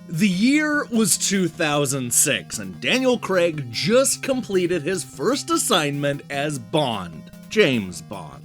The year was 2006, and Daniel Craig just completed his first assignment as Bond, James Bond.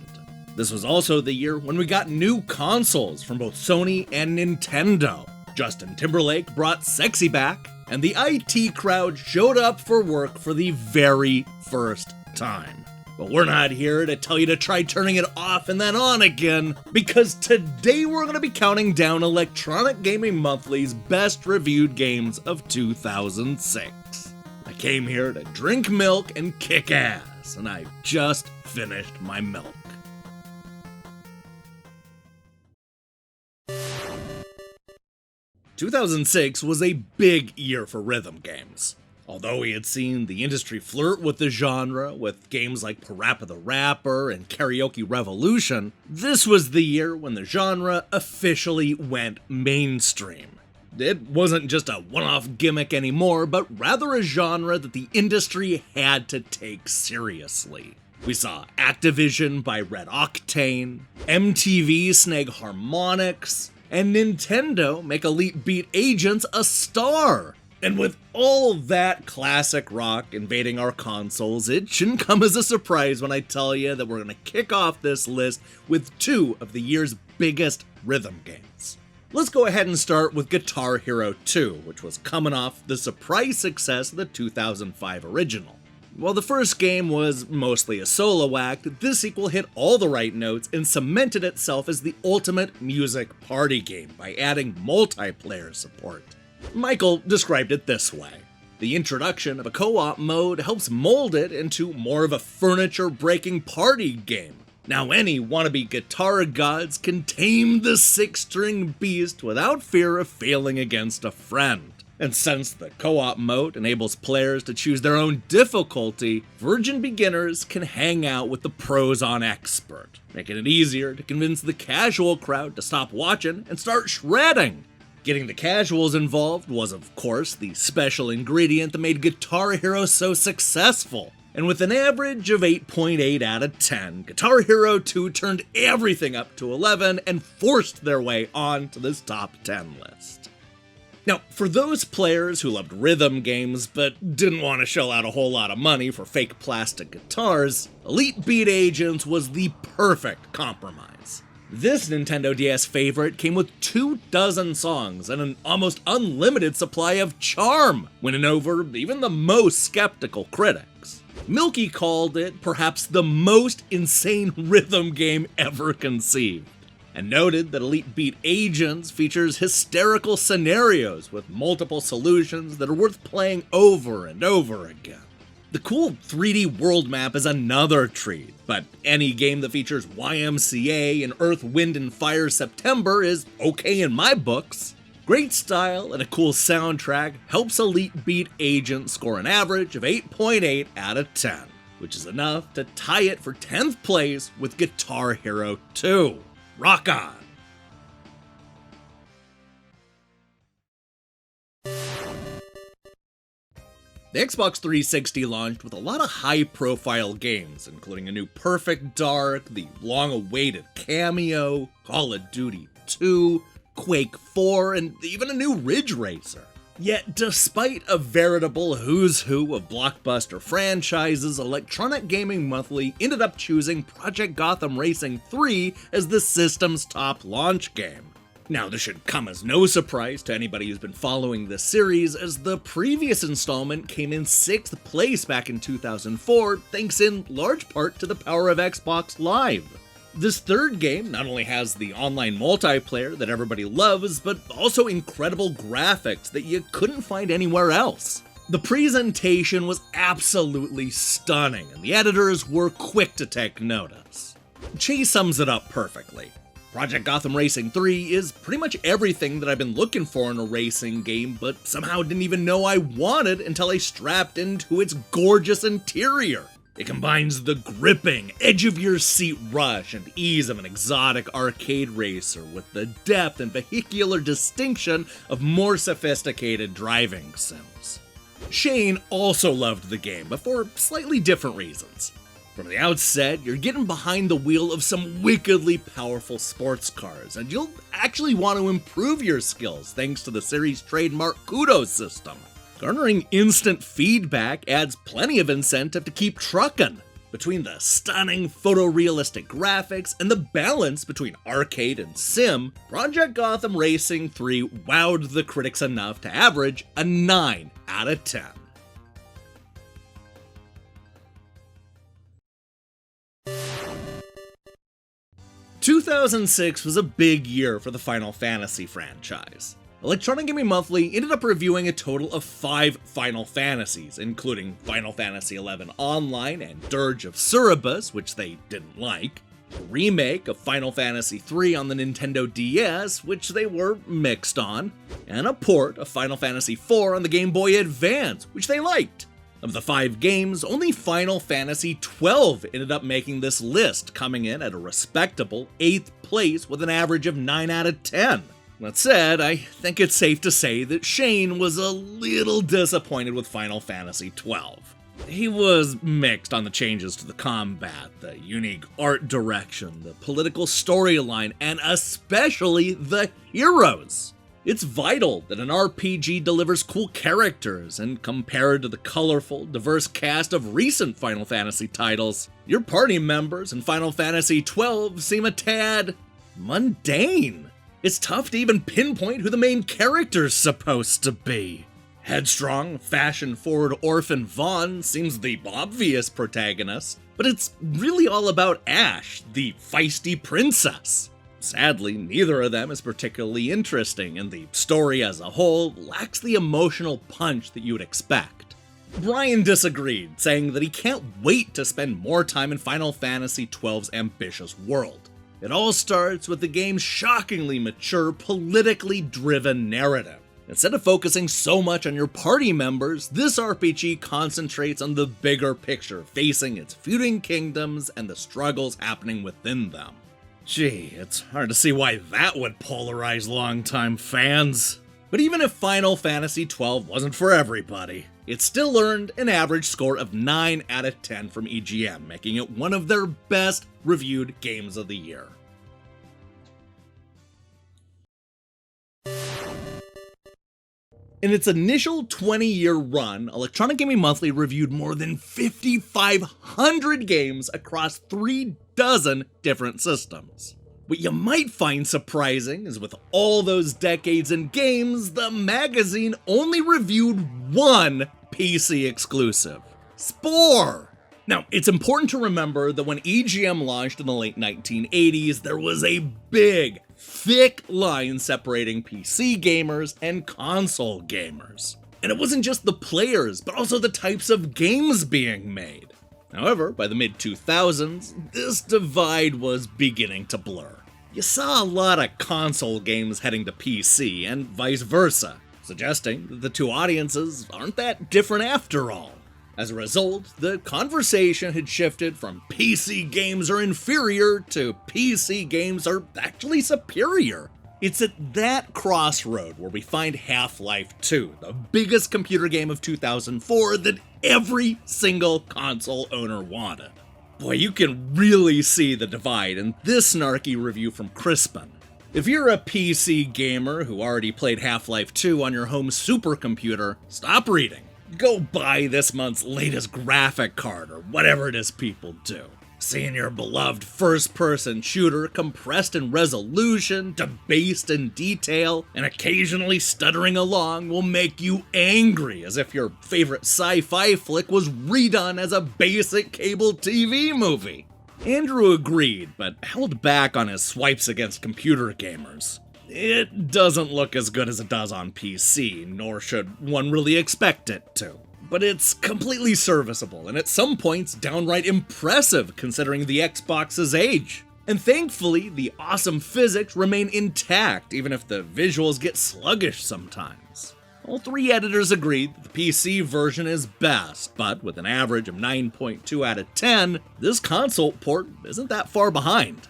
This was also the year when we got new consoles from both Sony and Nintendo. Justin Timberlake brought SexyBack, and the IT crowd showed up for work for the very first time. But we're not here to tell you to try turning it off and then on again, because today we're going to be counting down Electronic Gaming Monthly's best reviewed games of 2006. I came here to drink milk and kick ass, and I just finished my milk. "2006 was a big year for rhythm games. Although we had seen the industry flirt with the genre with games like Parappa the Rapper and Karaoke Revolution, this was the year when the genre officially went mainstream. It wasn't just a one-off gimmick anymore, but rather a genre that the industry had to take seriously. We saw Activision buy Red Octane, MTV snag Harmonix, and Nintendo make Elite Beat Agents a star. And with all that classic rock invading our consoles, it shouldn't come as a surprise when I tell you that we're going to kick off this list with two of the year's biggest rhythm games. Let's go ahead and start with Guitar Hero 2, which was coming off the surprise success of the 2005 original. While the first game was mostly a solo act, this sequel hit all the right notes and cemented itself as the ultimate music party game by adding multiplayer support. Michael described it this way: the introduction of a co-op mode helps mold it into more of a furniture-breaking party game. Now any wannabe guitar gods can tame the six-string beast without fear of failing against a friend. And since the co-op mode enables players to choose their own difficulty, virgin beginners can hang out with the pros on expert, making it easier to convince the casual crowd to stop watching and start shredding. Getting the casuals involved was, of course, the special ingredient that made Guitar Hero so successful. And with an average of 8.8 out of 10, Guitar Hero 2 turned everything up to 11 and forced their way onto this top 10 list. Now, for those players who loved rhythm games but didn't want to shell out a whole lot of money for fake plastic guitars, Elite Beat Agents was the perfect compromise. This Nintendo DS favorite came with 24 songs and an almost unlimited supply of charm, winning over even the most skeptical critics. Milky called it perhaps the most insane rhythm game ever conceived, and noted that Elite Beat Agents features hysterical scenarios with multiple solutions that are worth playing over and over again. The cool 3D world map is another treat, but any game that features YMCA and Earth, Wind, and Fire September is okay in my books. Great style and a cool soundtrack helps Elite Beat Agent score an average of 8.8 out of 10, which is enough to tie it for 10th place with Guitar Hero 2. Rock on! The Xbox 360 launched with a lot of high-profile games, including a new Perfect Dark, the long-awaited Cameo, Call of Duty 2, Quake 4, and even a new Ridge Racer. Yet, despite a veritable who's who of blockbuster franchises, Electronic Gaming Monthly ended up choosing Project Gotham Racing 3 as the system's top launch game. Now, this should come as no surprise to anybody who's been following this series, as the previous installment came in 6th place back in 2004, thanks in large part to the power of Xbox Live. This third game not only has the online multiplayer that everybody loves, but also incredible graphics that you couldn't find anywhere else. The presentation was absolutely stunning, and the editors were quick to take notice. Chase sums it up perfectly. Project Gotham Racing 3 is pretty much everything that I've been looking for in a racing game, but somehow didn't even know I wanted until I strapped into its gorgeous interior. It combines the gripping, edge-of-your-seat rush and ease of an exotic arcade racer with the depth and vehicular distinction of more sophisticated driving sims. Shane also loved the game, but for slightly different reasons. From the outset, you're getting behind the wheel of some wickedly powerful sports cars, and you'll actually want to improve your skills thanks to the series' trademark kudos system. Garnering instant feedback adds plenty of incentive to keep trucking. Between the stunning photorealistic graphics and the balance between arcade and sim, Project Gotham Racing 3 wowed the critics enough to average a 9 out of 10. "2006 was a big year for the Final Fantasy franchise. Electronic Gaming Monthly ended up reviewing a total of 5 Final Fantasies, including Final Fantasy XI Online and Dirge of Cerberus, which they didn't like, a remake of Final Fantasy III on the Nintendo DS, which they were mixed on, and a port of Final Fantasy IV on the Game Boy Advance, which they liked. Of the 5 games, only Final Fantasy XII ended up making this list, coming in at a respectable 8th place with an average of 9 out of 10. That said, I think it's safe to say that Shane was a little disappointed with Final Fantasy XII. He was mixed on the changes to the combat, the unique art direction, the political storyline, and especially the heroes. It's vital that an RPG delivers cool characters, and compared to the colorful, diverse cast of recent Final Fantasy titles, your party members in Final Fantasy XII seem a tad mundane. It's tough to even pinpoint who the main character's supposed to be. Headstrong, fashion-forward orphan Vaughn seems the obvious protagonist, but it's really all about Ash, the feisty princess. Sadly, neither of them is particularly interesting, and the story as a whole lacks the emotional punch that you would expect. Brian disagreed, saying that he can't wait to spend more time in Final Fantasy XII's ambitious world. It all starts with the game's shockingly mature, politically driven narrative. Instead of focusing so much on your party members, this RPG concentrates on the bigger picture, facing its feuding kingdoms and the struggles happening within them. Gee, it's hard to see why that would polarize longtime fans. But even if Final Fantasy XII wasn't for everybody, it still earned an average score of 9 out of 10 from EGM, making it one of their best reviewed games of the year. In its initial 20-year run, Electronic Gaming Monthly reviewed more than 5,500 games across 36 different systems. What you might find surprising is with all those decades in games, the magazine only reviewed one PC exclusive, Spore. Now, it's important to remember that when EGM launched in the late 1980s, there was a big, thick line separating PC gamers and console gamers. And it wasn't just the players, but also the types of games being made. However, by the mid-2000s, this divide was beginning to blur. You saw a lot of console games heading to PC, and vice versa, suggesting that the two audiences aren't that different after all. As a result, the conversation had shifted from PC games are inferior to PC games are actually superior. It's at that crossroad where we find Half-Life 2, the biggest computer game of 2004 that every single console owner wanted. Boy, you can really see the divide in this snarky review from Crispin. If you're a PC gamer who already played Half-Life 2 on your home supercomputer, stop reading. Go buy this month's latest graphic card or whatever it is people do. Seeing your beloved first-person shooter compressed in resolution, debased in detail, and occasionally stuttering along will make you angry, as if your favorite sci-fi flick was redone as a basic cable TV movie. Andrew agreed, but held back on his swipes against computer gamers. It doesn't look as good as it does on PC, nor should one really expect it to. But it's completely serviceable, and at some points downright impressive considering the Xbox's age. And thankfully, the awesome physics remain intact, even if the visuals get sluggish sometimes. All 3 editors agreed that the PC version is best, but with an average of 9.2 out of 10, this console port isn't that far behind.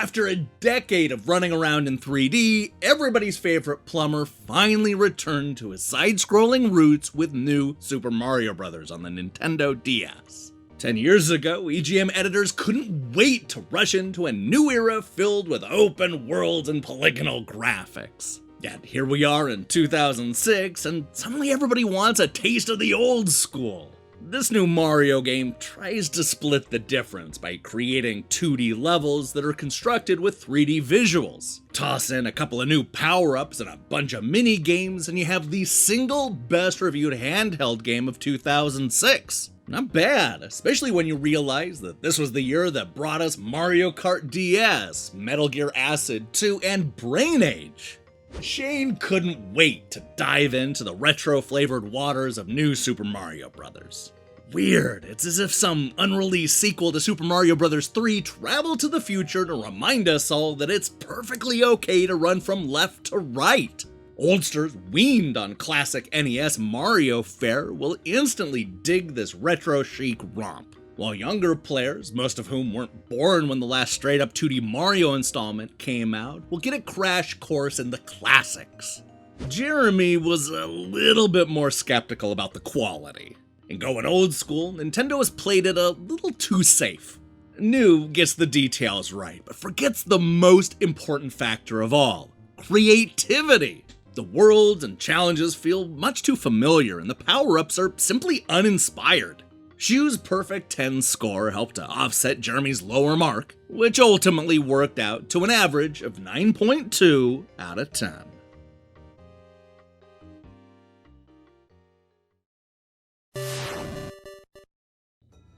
After a decade of running around in 3D, everybody's favorite plumber finally returned to his side-scrolling roots with new Super Mario Bros. On the Nintendo DS. 10 years ago, EGM editors couldn't wait to rush into a new era filled with open worlds and polygonal graphics. Yet here we are in 2006, and suddenly everybody wants a taste of the old school. This new Mario game tries to split the difference by creating 2D levels that are constructed with 3D visuals. Toss in a couple of new power-ups and a bunch of mini-games, and you have the single best-reviewed handheld game of 2006. Not bad, especially when you realize that this was the year that brought us Mario Kart DS, Metal Gear Acid 2, and Brain Age. Shane couldn't wait to dive into the retro-flavored waters of new Super Mario Bros. Weird, it's as if some unreleased sequel to Super Mario Bros. 3 traveled to the future to remind us all that it's perfectly okay to run from left to right. Oldsters weaned on classic NES Mario fare will instantly dig this retro chic romp, while younger players, most of whom weren't born when the last straight-up 2D Mario installment came out, will get a crash course in the classics. Jeremy was a little bit more skeptical about the quality. In going old school, Nintendo has played it a little too safe. New gets the details right, but forgets the most important factor of all: creativity. The worlds and challenges feel much too familiar, and the power-ups are simply uninspired. Shu's perfect 10 score helped to offset Jeremy's lower mark, which ultimately worked out to an average of 9.2 out of 10.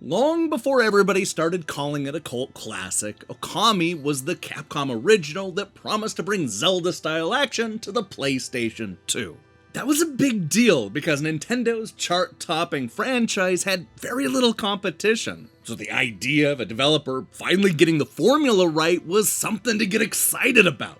Long before everybody started calling it a cult classic, Okami was the Capcom original that promised to bring Zelda-style action to the PlayStation 2. That was a big deal because Nintendo's chart-topping franchise had very little competition, so the idea of a developer finally getting the formula right was something to get excited about.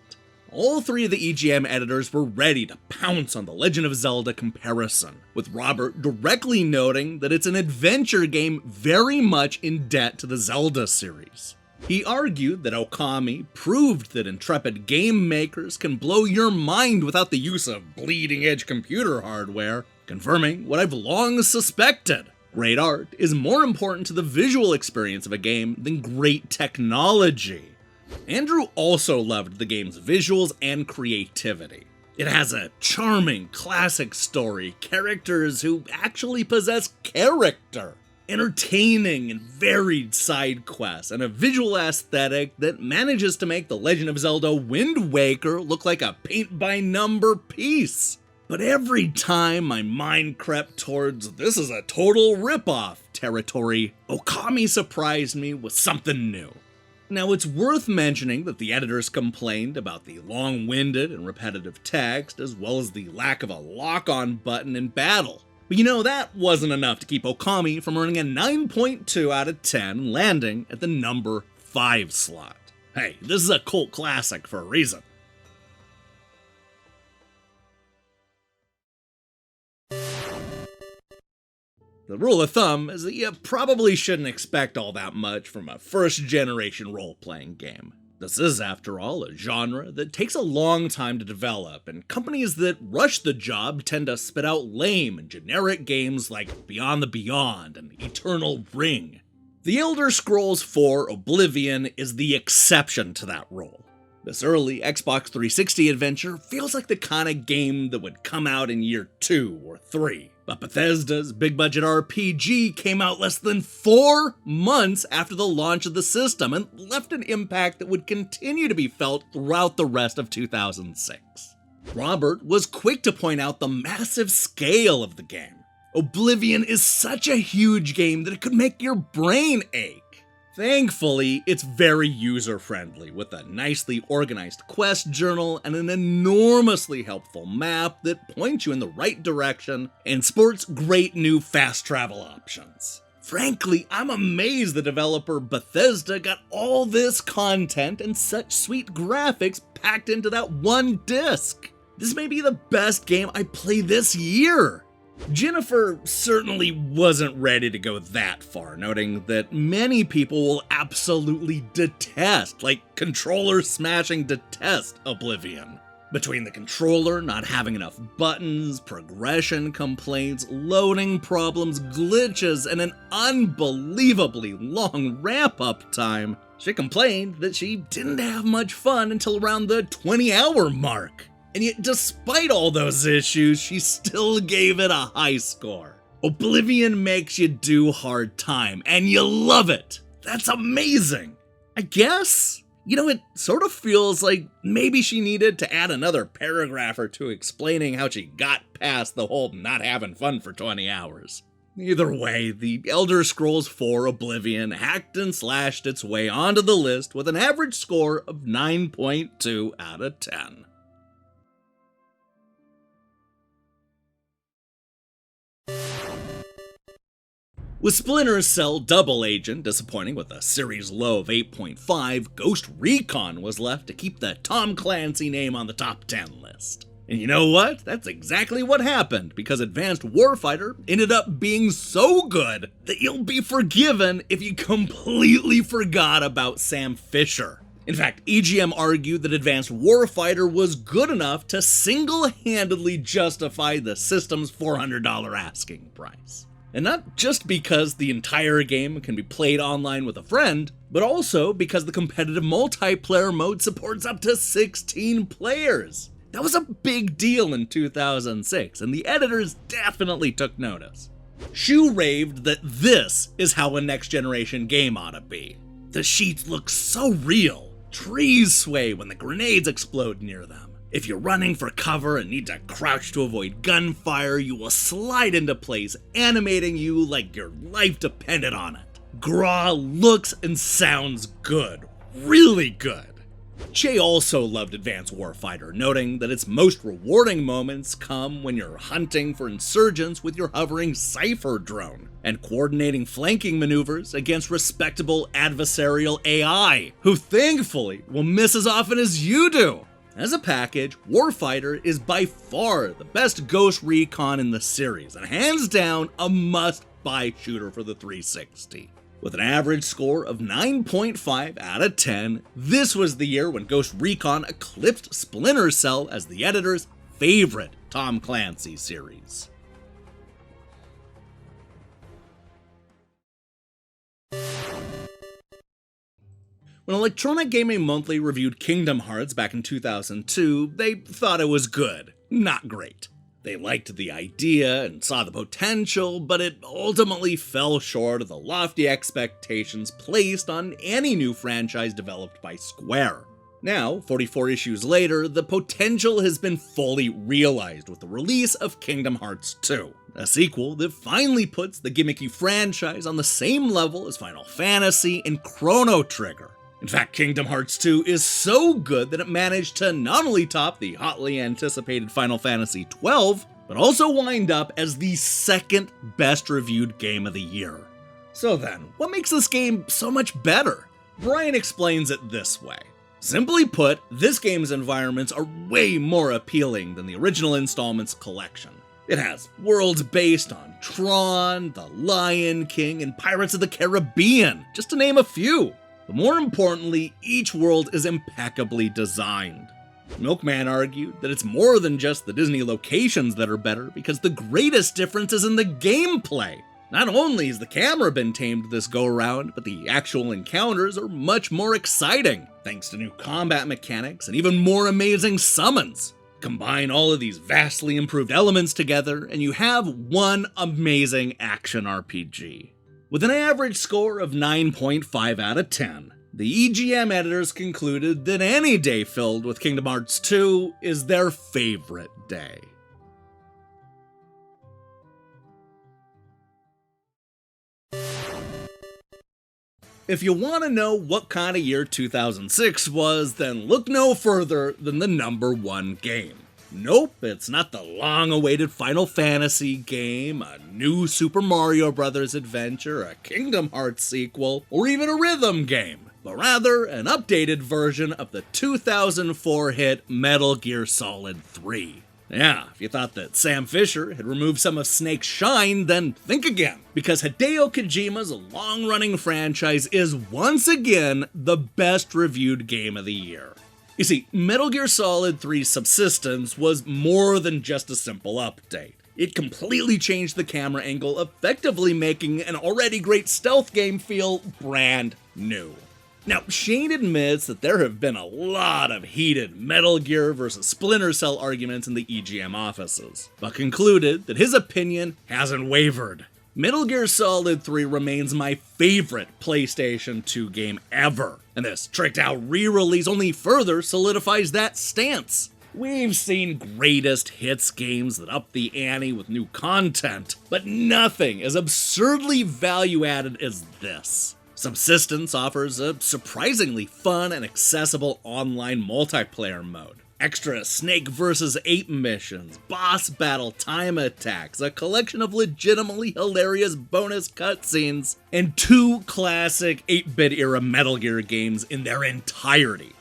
All three of the EGM editors were ready to pounce on the Legend of Zelda comparison, with Robert directly noting that it's an adventure game very much in debt to the Zelda series. He argued that Okami proved that intrepid game makers can blow your mind without the use of bleeding-edge computer hardware, confirming what I've long suspected. Great art is more important to the visual experience of a game than great technology. Andrew also loved the game's visuals and creativity. It has a charming, classic story, characters who actually possess character, entertaining and varied side quests, and a visual aesthetic that manages to make The Legend of Zelda Wind Waker look like a paint-by-number piece. But every time my mind crept towards "this is a total ripoff" territory, Okami surprised me with something new. Now, it's worth mentioning that the editors complained about the long-winded and repetitive text, as well as the lack of a lock-on button in battle. But you know, that wasn't enough to keep Okami from earning a 9.2 out of 10, landing at the number 5 slot. Hey, this is a cult classic for a reason. The rule of thumb is that you probably shouldn't expect all that much from a first-generation role-playing game. This is, after all, a genre that takes a long time to develop, and companies that rush the job tend to spit out lame and generic games like Beyond the Beyond and Eternal Ring. The Elder Scrolls IV Oblivion is the exception to that rule. This early Xbox 360 adventure feels like the kind of game that would come out in year 2 or 3. But Bethesda's big-budget RPG came out less than 4 months after the launch of the system and left an impact that would continue to be felt throughout the rest of 2006. Robert was quick to point out the massive scale of the game. Oblivion is such a huge game that it could make your brain ache. Thankfully, it's very user-friendly, with a nicely organized quest journal and an enormously helpful map that points you in the right direction and sports great new fast travel options. Frankly, I'm amazed the developer Bethesda got all this content and such sweet graphics packed into that one disc. This may be the best game I play this year. Jennifer certainly wasn't ready to go that far, noting that many people will absolutely detest, like controller smashing detest, Oblivion. Between the controller not having enough buttons, progression complaints, loading problems, glitches, and an unbelievably long ramp-up time, she complained that she didn't have much fun until around the 20-hour mark. And yet, despite all those issues, she still gave it a high score. Oblivion makes you do hard time, and you love it. That's amazing. I guess, it sort of feels like maybe she needed to add another paragraph or two explaining how she got past the whole not having fun for 20 hours. Either way, the Elder Scrolls IV Oblivion hacked and slashed its way onto the list with an average score of 9.2 out of 10. With Splinter Cell Double Agent disappointing with a series low of 8.5, Ghost Recon was left to keep the Tom Clancy name on the top 10 list. And you know what? That's exactly what happened, because Advanced Warfighter ended up being so good that you'll be forgiven if you completely forgot about Sam Fisher. In fact, EGM argued that Advanced Warfighter was good enough to single-handedly justify the system's $400 asking price. And not just because the entire game can be played online with a friend, but also because the competitive multiplayer mode supports up to 16 players. That was a big deal in 2006, and the editors definitely took notice. Shu raved that this is how a next-generation game ought to be. The sheets look so real. Trees sway when the grenades explode near them. If you're running for cover and need to crouch to avoid gunfire, you will slide into place, animating you like your life depended on it. Gra looks and sounds good. Really good. Che also loved Advanced Warfighter, noting that its most rewarding moments come when you're hunting for insurgents with your hovering Cypher drone, and coordinating flanking maneuvers against respectable adversarial AI, who thankfully will miss as often as you do. As a package, Warfighter is by far the best Ghost Recon in the series, and hands down a must-buy shooter for the 360. With an average score of 9.5 out of 10, this was the year when Ghost Recon eclipsed Splinter Cell as the editor's favorite Tom Clancy series. When Electronic Gaming Monthly reviewed Kingdom Hearts back in 2002, they thought it was good, not great. They liked the idea and saw the potential, but it ultimately fell short of the lofty expectations placed on any new franchise developed by Square. Now, 44 issues later, the potential has been fully realized with the release of Kingdom Hearts 2, a sequel that finally puts the gimmicky franchise on the same level as Final Fantasy and Chrono Trigger. In fact, Kingdom Hearts 2 is so good that it managed to not only top the hotly anticipated Final Fantasy XII, but also wind up as the second best reviewed game of the year. So then, what makes this game so much better? Brian explains it this way. Simply put, this game's environments are way more appealing than the original installment's collection. It has worlds based on Tron, The Lion King, and Pirates of the Caribbean, just to name a few. But more importantly, each world is impeccably designed. Milkman argued that it's more than just the Disney locations that are better, because the greatest difference is in the gameplay. Not only has the camera been tamed this go-around, but the actual encounters are much more exciting, thanks to new combat mechanics and even more amazing summons. Combine all of these vastly improved elements together, and you have one amazing action RPG. With an average score of 9.5 out of 10, the EGM editors concluded that any day filled with Kingdom Hearts 2 is their favorite day. If you want to know what kind of year 2006 was, then look no further than the #1 game. Nope, it's not the long-awaited Final Fantasy game, a new Super Mario Bros. Adventure, a Kingdom Hearts sequel, or even a rhythm game, but rather an updated version of the 2004 hit Metal Gear Solid 3. Yeah, if you thought that Sam Fisher had removed some of Snake's shine, then think again, because Hideo Kojima's long-running franchise is once again the best reviewed game of the year. You see, Metal Gear Solid 3 Subsistence was more than just a simple update. It completely changed the camera angle, effectively making an already great stealth game feel brand new. Now, Shane admits that there have been a lot of heated Metal Gear versus Splinter Cell arguments in the EGM offices, but concluded that his opinion hasn't wavered. Metal Gear Solid 3 remains my favorite PlayStation 2 game ever, and this tricked-out re-release only further solidifies that stance. We've seen greatest hits games that up the ante with new content, but nothing as absurdly value-added as this. Subsistence offers a surprisingly fun and accessible online multiplayer mode. Extra Snake vs. Ape missions, boss battle time attacks, a collection of legitimately hilarious bonus cutscenes, and 2 classic 8-bit era Metal Gear games in their entirety.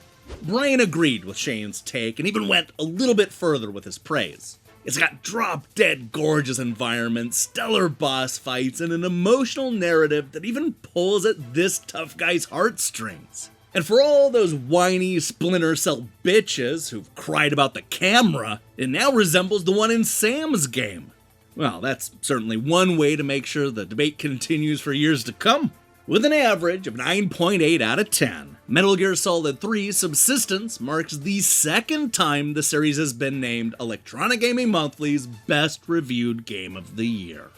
Brian agreed with Shane's take and even went a little bit further with his praise. It's got drop-dead gorgeous environments, stellar boss fights, and an emotional narrative that even pulls at this tough guy's heartstrings. And for all those whiny Splinter Cell bitches who've cried about the camera, it now resembles the one in Sam's game. Well, that's certainly one way to make sure the debate continues for years to come. With an average of 9.8 out of 10, Metal Gear Solid 3 Subsistence marks the second time the series has been named Electronic Gaming Monthly's best reviewed game of the year.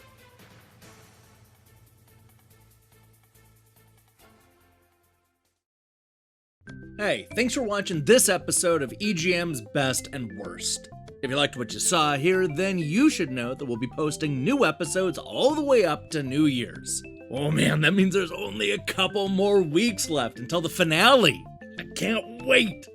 Hey, thanks for watching this episode of EGM's Best and Worst. If you liked what you saw here, then you should know that we'll be posting new episodes all the way up to New Year's. Oh man, that means there's only a couple more weeks left until the finale. I can't wait.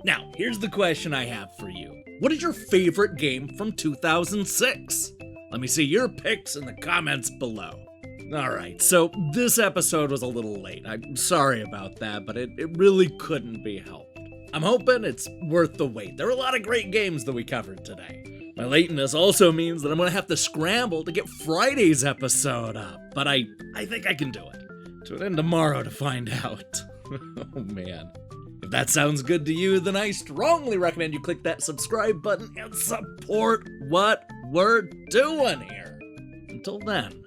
Now, here's the question I have for you. What is your favorite game from 2006? Let me see your picks in the comments below. Alright, so this episode was a little late. I'm sorry about that, but it really couldn't be helped. I'm hoping it's worth the wait. There were a lot of great games that we covered today. My lateness also means that I'm gonna have to scramble to get Friday's episode up, but I think I can do it. Tune in tomorrow to find out. Oh man. If that sounds good to you, then I strongly recommend you click that subscribe button and support what we're doing here. Until then,